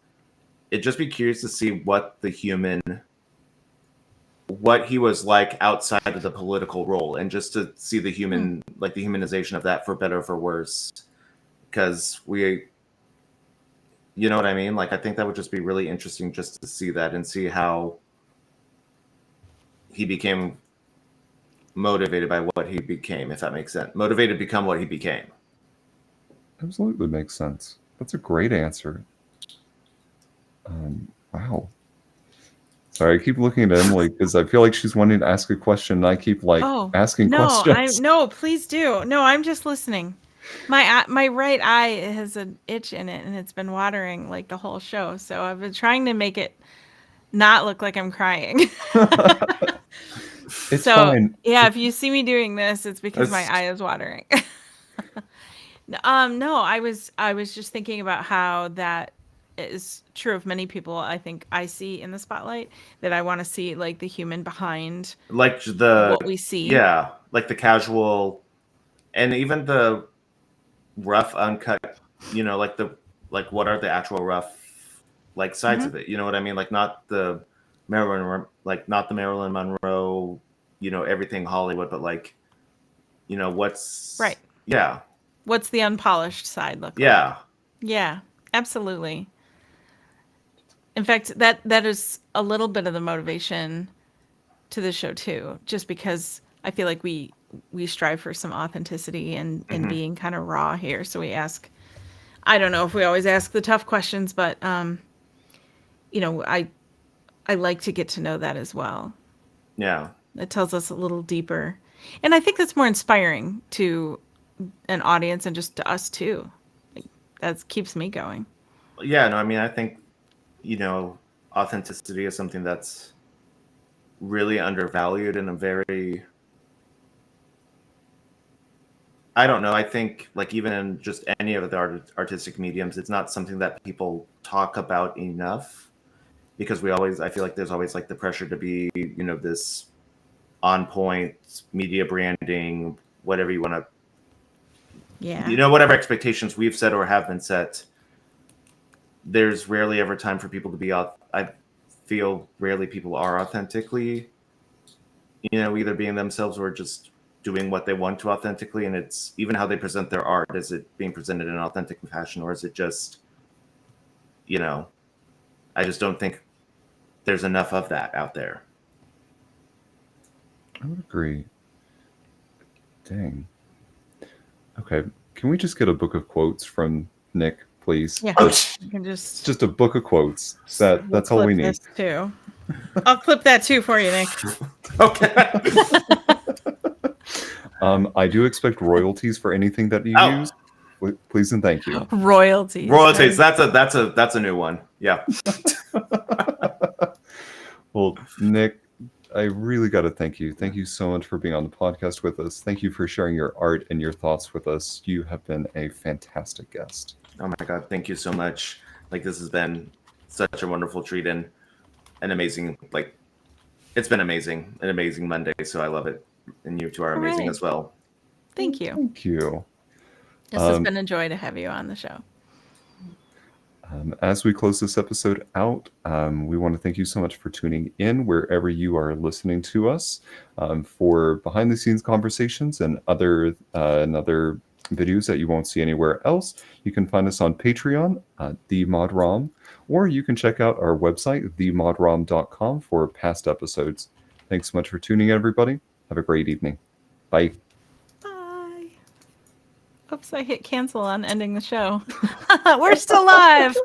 it'd just be curious to see what he was like outside of the political role, and just to see the human, like the humanization of that, for better or for worse. Because you know what I mean? Like, I think that would just be really interesting just to see that and see how he became motivated by what he became, if that makes sense. Motivated to become what he became. Absolutely makes sense. That's a great answer. Wow. Sorry, I keep looking at Emily because I feel like she's wanting to ask a question, and I keep asking questions. No, please do. No, I'm just listening. My right eye has an itch in it, and it's been watering like the whole show. So I've been trying to make it not look like I'm crying. It's fine. Yeah, if you see me doing this, it's because my eye is watering. No, I was just thinking about how that is true of many people. I think I see in the spotlight that I want to see like the human behind like what we see. Yeah, like the casual, and even the rough, uncut. You know, like what are the actual rough like sides of it? You know what I mean? Like not the Marilyn Monroe. You know, everything Hollywood, but like, you know, what's right. Yeah. What's the unpolished side look like? Yeah. Yeah, absolutely. In fact, that is a little bit of the motivation to the show too, just because I feel like we strive for some authenticity and being kind of raw here. So we ask, I don't know if we always ask the tough questions, but you know, I like to get to know that as well. Yeah. It tells us a little deeper. And I think that's more inspiring to an audience and just to us too. Like, that keeps me going. Yeah, no, I mean, I think, you know, authenticity is something that's really undervalued in a very, I don't know, I think like even in just any of the artistic mediums, it's not something that people talk about enough, because I feel like there's always like the pressure to be, you know, this on point media branding, whatever you want to, Yeah. you know, whatever expectations we've set or have been set. There's rarely ever time for people to be out. I feel rarely people are authentically, you know, either being themselves or just doing what they want to authentically. And it's even how they present their art. Is it being presented in an authentic fashion, or is it just, you know, I just don't think there's enough of that out there. I would agree. Dang. Okay. Can we just get a book of quotes from Nick, please? Yeah. You can just a book of quotes. That's all we need. This too. I'll clip that too for you, Nick. Okay. I do expect royalties for anything that you use. Please and thank you. Royalties. That's a new one. Yeah. Well, Nick, I really got to thank you. Thank you so much for being on the podcast with us. Thank you for sharing your art and your thoughts with us. You have been a fantastic guest. Oh my God. Thank you so much. Like, this has been such a wonderful treat and an amazing, like, it's been amazing, an amazing Monday. So I love it. And you two are amazing as well. Thank you. Thank you. This has been a joy to have you on the show. As we close this episode out, we want to thank you so much for tuning in wherever you are listening to us, for behind the scenes conversations and other videos that you won't see anywhere else. You can find us on Patreon, The Mod Rom, or you can check out our website, themodrom.com, for past episodes. Thanks so much for tuning in, everybody. Have a great evening. Bye. Bye. Oops, I hit cancel on ending the show. We're still live.